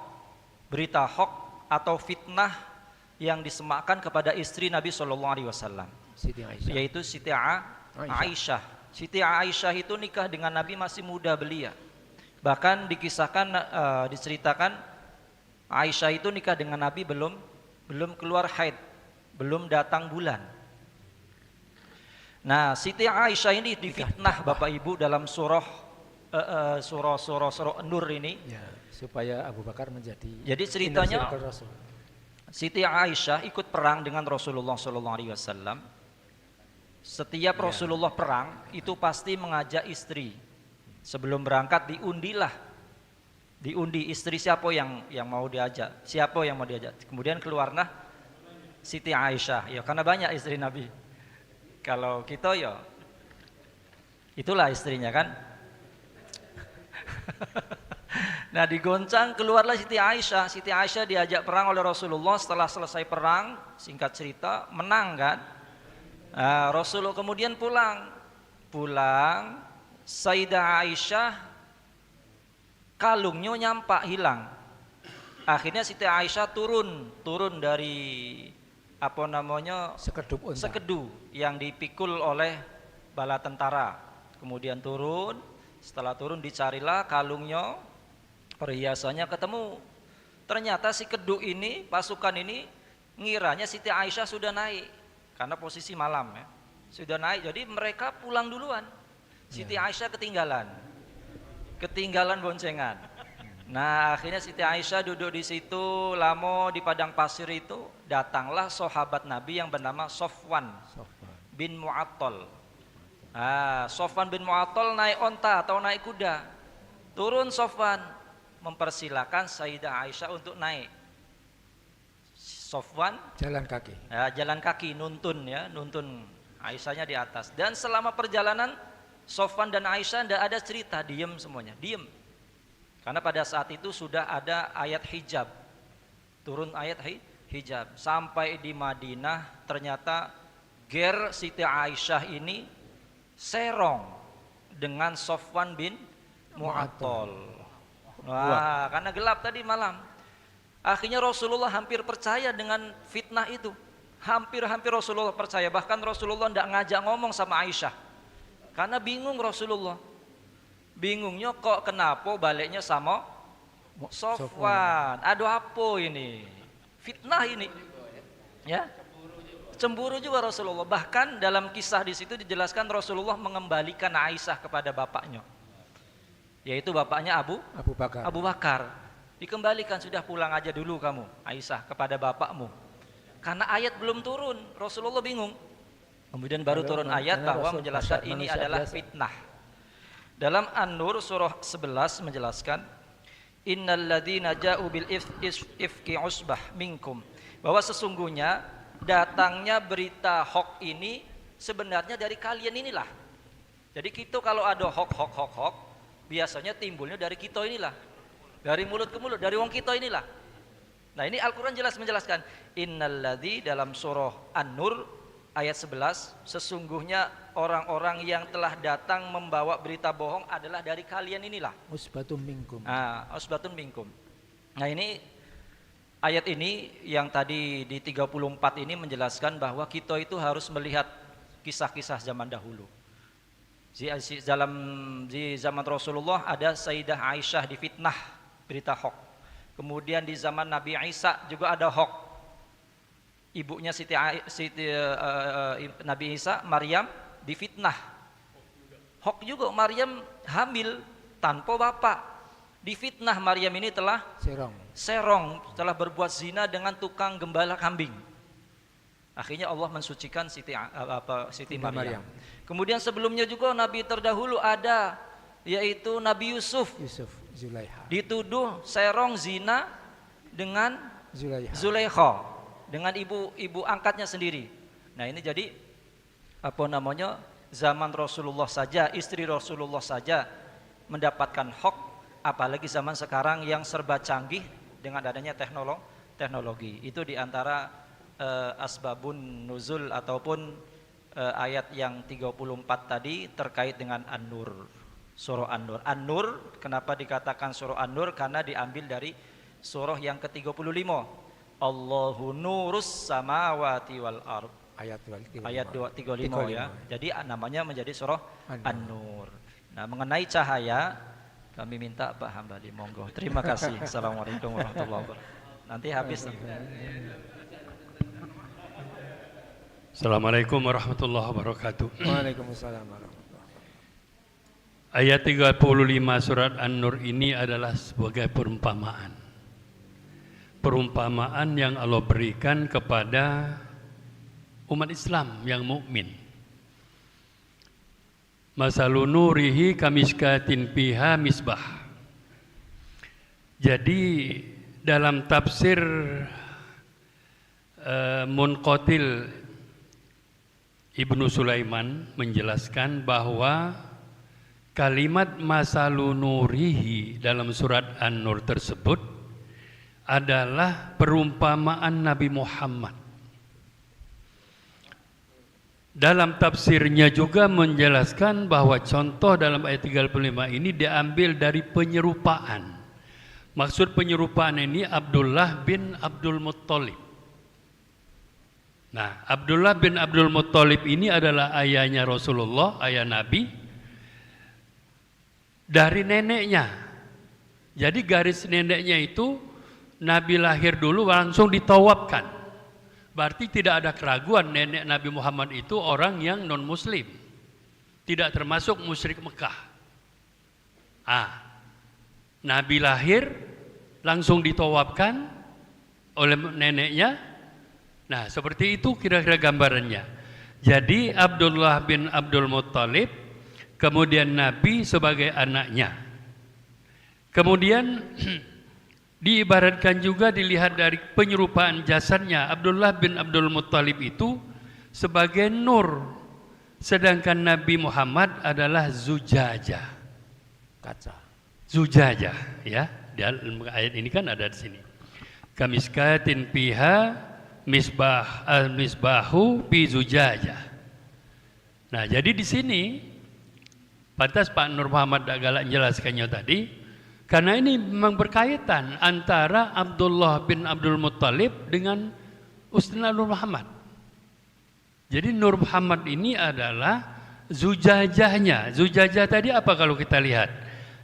atau fitnah yang disemakkan kepada istri Nabi SAW, yaitu Siti Aisyah. Siti Aisyah itu nikah dengan Nabi masih muda belia. Bahkan dikisahkan, diceritakan Aisyah itu nikah dengan Nabi belum keluar haid, belum datang bulan. Nah, Siti Aisyah ini difitnah Bapak Ibu dalam surah Nur ini. Ya, supaya Abu Bakar menjadi. Jadi ceritanya Siti Aisyah ikut perang dengan Rasulullah SAW. Setiap Rasulullah perang itu pasti mengajak istri. Sebelum berangkat diundi istri siapa yang mau diajak, siapa yang mau diajak. Kemudian keluarlah Siti Aisyah. Ya karena banyak istri Nabi. Kalau kita ya itulah istrinya kan. Nah digoncang keluarlah Siti Aisyah. Siti Aisyah diajak perang oleh Rasulullah. Setelah selesai perang, singkat cerita menang kan. Nah, Rasulullah kemudian pulang. Sayyidah Aisyah kalungnya nyampak hilang. Akhirnya Siti Aisyah turun dari sekedu yang dipikul oleh bala tentara. Kemudian setelah turun dicarilah kalungnya, perhiasannya ketemu. Ternyata si kedu ini, pasukan ini ngiranya Siti Aisyah sudah naik karena posisi malam ya. Sudah naik, jadi mereka pulang duluan. Siti Aisyah ketinggalan boncengan. Nah, akhirnya Siti Aisyah duduk di situ lama di padang pasir itu, datanglah sahabat Nabi yang bernama Sofwan bin Mu'attal. Sofwan bin Mu'attal naik onta atau naik kuda. Turun Sofwan, mempersilakan Sayyidah Aisyah untuk naik. Sofwan jalan kaki nuntun Aisyahnya di atas. Dan selama perjalanan Sofwan dan Aisyah tidak ada cerita, diem semuanya, diem. Karena pada saat itu sudah ada ayat hijab, turun ayat hijab. Sampai di Madinah ternyata ger Siti Aisyah ini serong dengan Sofwan bin Mu'attal. Wah, karena gelap tadi malam. Akhirnya Rasulullah hampir percaya dengan fitnah itu. Hampir Rasulullah percaya. Bahkan Rasulullah tidak ngajak ngomong sama Aisyah. Karena bingung Rasulullah. Bingungnya kok kenapa baliknya sama Sofwan. Aduh apa ini? Fitnah ini. Ya. Cemburu juga Rasulullah. Bahkan dalam kisah di situ dijelaskan Rasulullah mengembalikan Aisyah kepada bapaknya. yaitu bapaknya Abu Bakar. Abu Bakar. Dikembalikan, sudah pulang aja dulu kamu Aisyah kepada bapakmu. Karena ayat belum turun, Rasulullah bingung. Kemudian baru turun ayat bahwa menjelaskan ini adalah fitnah. Dalam An-Nur surah 11 menjelaskan, innalladzina ja'u bil ifki usbah minkum, bahwa sesungguhnya datangnya berita hoax ini sebenarnya dari kalian inilah. Jadi kita kalau ada hoax biasanya timbulnya dari kita inilah, dari mulut ke mulut, dari wong kita inilah. Nah ini Al-Quran jelas menjelaskan, innalladzi dalam surah An-Nur ayat 11, sesungguhnya orang-orang yang telah datang membawa berita bohong adalah dari kalian inilah. Usbatun minkum. Usbatun minkum. Nah ini ayat ini yang tadi di 34 ini menjelaskan bahwa kita itu harus melihat kisah-kisah zaman dahulu. Di zaman Rasulullah ada Sayyidah Aisyah difitnah berita hoax. Kemudian di zaman Nabi Isa juga ada hoax. Ibunya Nabi Isa, Maryam, difitnah. Hoax juga, Maryam hamil tanpa bapak. Difitnah Maryam ini telah serong, telah berbuat zina dengan tukang gembala kambing. Akhirnya Allah mensucikan Siti Maryam. Kemudian sebelumnya juga Nabi terdahulu ada, yaitu Nabi Yusuf. Zulaikha. Dituduh serong zina dengan Zulaikha, dengan ibu angkatnya sendiri. Nah ini jadi zaman Rasulullah saja, istri Rasulullah saja mendapatkan hoax, apalagi zaman sekarang yang serba canggih dengan adanya teknologi. Itu diantara asbabun nuzul ataupun ayat yang 34 tadi terkait dengan An-Nur, surah An-Nur. An-Nur kenapa dikatakan surah An-Nur? Karena diambil dari surah yang ke-35, Allahu nurus samawati wal ard, ayat 35 ya. Jadi namanya menjadi surah An-Nur. Nah mengenai cahaya kami minta Pak Hambali, monggo. Terima kasih. Assalamualaikum warahmatullahi wabarakatuh. Nanti habis. Assalamualaikum warahmatullahi wabarakatuh. Waalaikumsalam warahmatullahi wabarakatuh. Ayat 35 surat An-Nur ini adalah sebagai perumpamaan. Perumpamaan yang Allah berikan kepada umat Islam yang mukmin. Masalun nurihi kamiskatin fiha misbah. Jadi dalam tafsir Munqatil Ibnu Sulaiman menjelaskan bahwa kalimat masalun nurihi dalam surat An-Nur tersebut adalah perumpamaan Nabi Muhammad. Dalam tafsirnya juga menjelaskan bahwa contoh dalam ayat 35 ini diambil dari penyerupaan. Maksud penyerupaan ini Abdullah bin Abdul Muttalib. Nah, Abdullah bin Abdul Muttalib ini adalah ayahnya Rasulullah, ayah Nabi, dari neneknya. Jadi garis neneknya itu Nabi lahir dulu langsung ditawabkan. Berarti tidak ada keraguan nenek Nabi Muhammad itu orang yang non-muslim, tidak termasuk musyrik Mekah. Nabi lahir langsung ditawabkan oleh neneknya. Nah seperti itu kira-kira gambarannya. Jadi Abdullah bin Abdul Muttalib, kemudian Nabi sebagai anaknya. Kemudian diibaratkan juga dilihat dari penyerupaan jasadnya. Abdullah bin Abdul Muttalib itu sebagai nur, sedangkan Nabi Muhammad adalah zujajah, Kaca. Zujajah ya. Dalam ayat ini kan ada di sini. Kamiskatin piha misbah al-misbahu bi zujajah. Nah, jadi di sini pantas Pak Nur Muhammad agak menjelaskannya tadi, karena ini memang berkaitan antara Abdullah bin Abdul Muttalib dengan Ustaz Nur Muhammad. Jadi Nur Muhammad ini adalah zujajahnya. Zujajah tadi apa kalau kita lihat?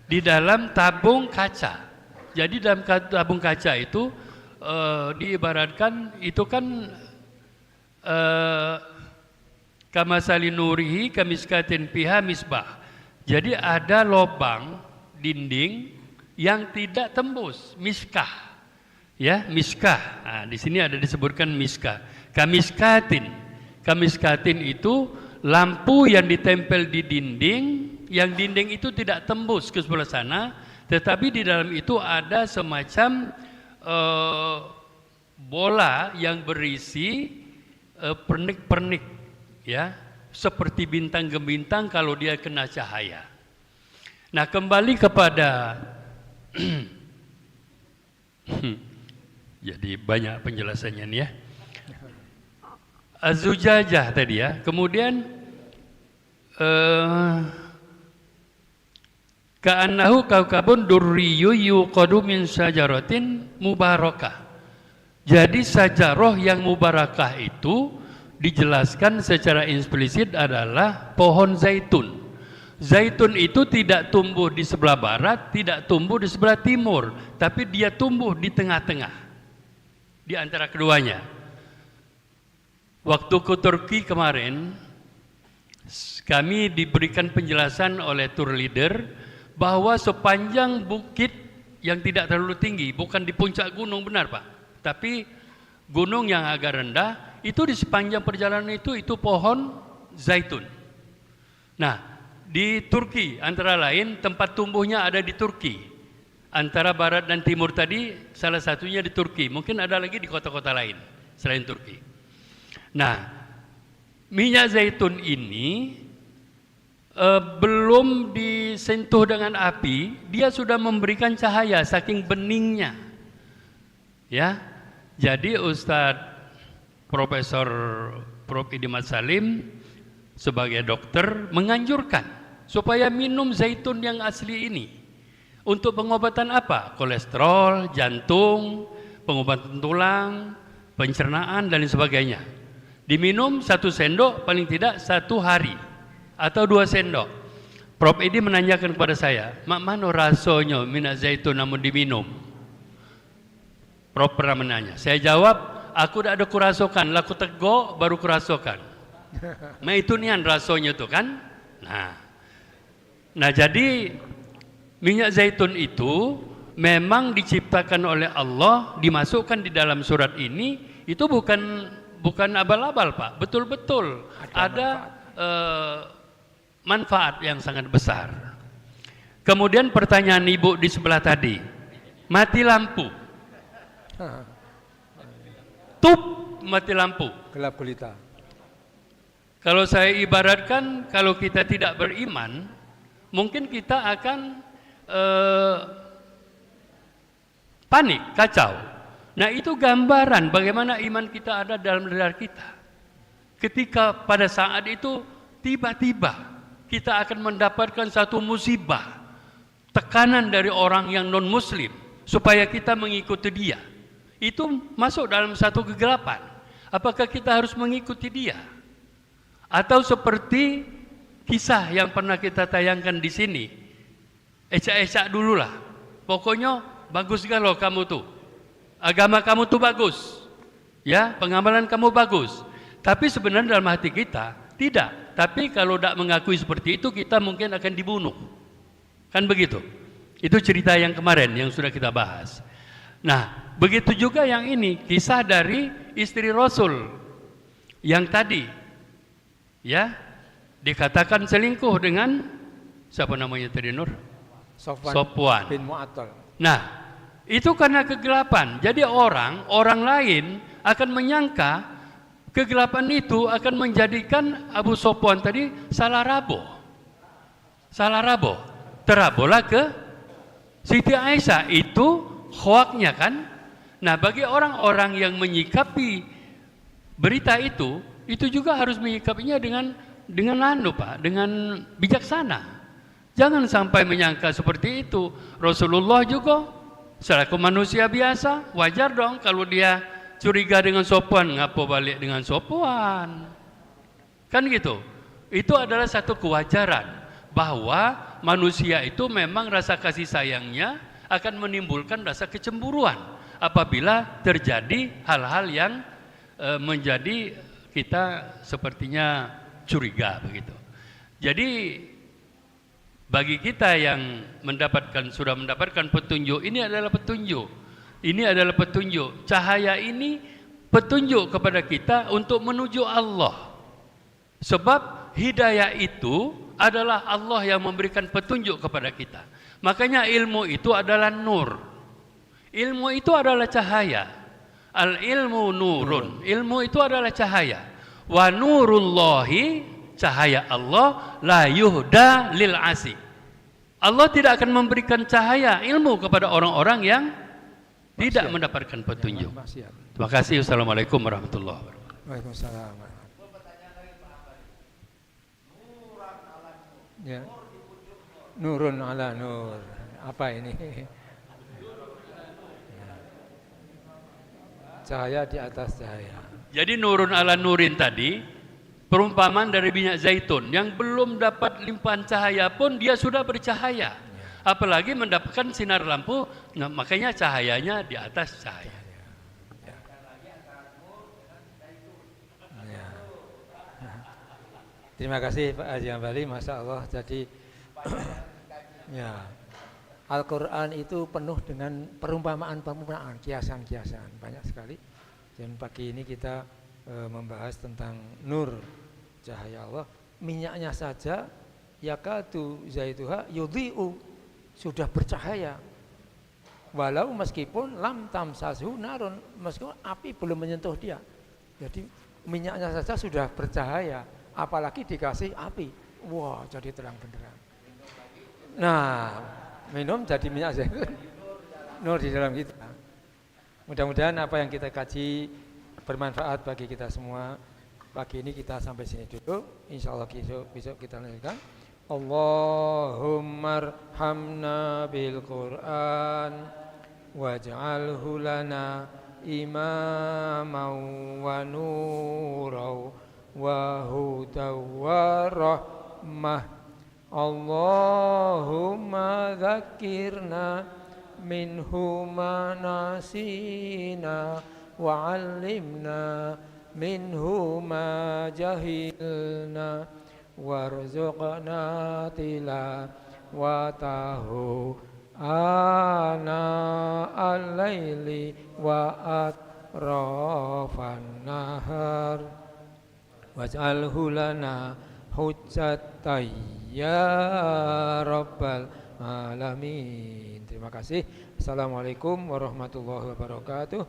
Di dalam tabung kaca. Jadi dalam tabung kaca itu diibaratkan itu kan kamasali nurihi kamiskatin piha misbah. Jadi ada lobang dinding yang tidak tembus, miskah. Ya, miskah. Nah, di sini ada disebutkan miskah. Kamiskatin. Kamiskatin itu lampu yang ditempel di dinding, yang dinding itu tidak tembus ke sebelah sana, tetapi di dalam itu ada semacam bola yang berisi pernik-pernik, ya, seperti bintang gembintang kalau dia kena cahaya. Nah, kembali kepada jadi banyak penjelasannya nih ya. Az-zujajah tadi ya. Kemudian ka'annahu kaukabun durriyu yuqadu min syajaratin mubarakah. Jadi sajaroh yang mubarakah itu dijelaskan secara eksplisit adalah pohon zaitun. Zaitun itu tidak tumbuh di sebelah barat, tidak tumbuh di sebelah timur, tapi dia tumbuh di tengah-tengah, di antara keduanya. Waktu ke Turki kemarin, kami diberikan penjelasan oleh tour leader bahwa sepanjang bukit yang tidak terlalu tinggi, bukan di puncak gunung, benar Pak, tapi gunung yang agak rendah, itu di sepanjang perjalanan itu pohon zaitun. Nah, di Turki antara lain tempat tumbuhnya ada di Turki. Antara barat dan timur tadi salah satunya di Turki. Mungkin ada lagi di kota-kota lain selain Turki. Nah, minyak zaitun ini belum disentuh dengan api, dia sudah memberikan cahaya saking beningnya. Ya. Jadi Ustadz Profesor Prof. Idimat Salim sebagai dokter menganjurkan supaya minum zaitun yang asli ini untuk pengobatan apa? Kolesterol, jantung, pengobatan tulang, pencernaan dan sebagainya. Diminum 1 sendok paling tidak 1 hari atau 2 sendok. Prof. Edi menanyakan kepada saya, mak mana rasanya minyak zaitun namun diminum? Prof. pernah menanya. Saya jawab, aku tidak ada kurasokan, laku tegok baru kurasokan. Nah itu nian rasanya tuh kan. Nah jadi minyak zaitun itu memang diciptakan oleh Allah, dimasukkan di dalam surat ini, itu bukan abal-abal Pak, betul-betul ada manfaat yang sangat besar. Kemudian pertanyaan ibu di sebelah tadi, mati lampu, tup mati lampu, gelap gulita. Kalau saya ibaratkan, kalau kita tidak beriman, mungkin kita akan panik, kacau. Nah itu gambaran bagaimana iman kita ada dalam diri kita. Ketika pada saat itu tiba-tiba kita akan mendapatkan satu musibah, tekanan dari orang yang non-muslim supaya kita mengikuti dia. Itu masuk dalam satu kegelapan. Apakah kita harus mengikuti dia? Atau seperti kisah yang pernah kita tayangkan di sini, ecak-ecak dululah. Pokoknya bagus galau kamu tuh, agama kamu tuh bagus, ya pengamalan kamu bagus. Tapi sebenarnya dalam hati kita tidak. Tapi kalau tidak mengakui seperti itu, kita mungkin akan dibunuh. Kan begitu? Itu cerita yang kemarin yang sudah kita bahas. Nah, begitu juga yang ini, kisah dari istri Rasul yang tadi, ya, dikatakan selingkuh dengan siapa namanya tadi Nur? Sofwan bin Mu'attal. Nah, itu karena kegelapan. Jadi orang lain akan menyangka kegelapan itu akan menjadikan Abu Sofwan tadi salah rabo. Terabolah ke Siti Aisyah, itu hoaknya kan. Nah, bagi orang-orang yang menyikapi berita itu juga harus menyikapinya dengan dengan bijaksana. Jangan sampai menyangka seperti itu. Rasulullah juga selaku manusia biasa, wajar dong kalau dia curiga dengan Sofwan, ngapa balik dengan Sofwan? Kan gitu. Itu adalah satu kewajaran bahwa manusia itu memang rasa kasih sayangnya akan menimbulkan rasa kecemburuan apabila terjadi hal-hal yang menjadi kita sepertinya curiga begitu. Jadi Bagi kita yang sudah mendapatkan petunjuk, ini adalah petunjuk. Ini adalah petunjuk. Cahaya ini petunjuk kepada kita untuk menuju Allah. Sebab hidayah itu adalah Allah yang memberikan petunjuk kepada kita. Makanya ilmu itu adalah nur. Ilmu itu adalah cahaya. Al ilmu nurun. Ilmu itu adalah cahaya. Wa nurullahi, cahaya Allah, la yuhda lil asi. Allah tidak akan memberikan cahaya ilmu kepada orang-orang yang tidak mendapatkan petunjuk. Terima kasih. Assalamualaikum warahmatullahi wabarakatuh. Waalaikumsalam. Ya. Nurun ala nur. Apa ini? Cahaya di atas cahaya. Jadi nurun ala nurin tadi perumpamaan dari minyak zaitun yang belum dapat limpahan cahaya pun dia sudah bercahaya. Apalagi mendapatkan sinar lampu, nah, makanya cahayanya di atas cahaya. Ya. Terima kasih Pak Haji Ambali, Masya Allah. Jadi ya, Al-Quran itu penuh dengan perumpamaan-perumpamaan, kiasan-kiasan, banyak sekali. Dan pagi ini kita membahas tentang nur, cahaya Allah. Minyaknya saja yakatu zaituha yudhi'u, sudah bercahaya. Walau meskipun lam tamsashu narun, meskipun api belum menyentuh dia. Jadi minyaknya saja sudah bercahaya, apalagi dikasih api. Wah, jadi terang benderang. Nah, minum jadi minyak zaitun, nur di dalam kita. Mudah-mudahan apa yang kita kaji bermanfaat bagi kita semua. Pagi ini kita sampai sini dulu. Insya Allah besok kita lanjutkan. Allahumma arhamna bil Qur'an waj'alhu lana imaman wa nuran wa hudan wa rahmah. Allahumma dzakirna minhu ma nasina wa 'allimna minhu ma jahilna warzuqna tilawatahu ana al-laili wa atrafan nahar waj'alhu lana hujjatan ya rabbal alamin. Terima kasih. Assalamualaikum warahmatullahi wabarakatuh.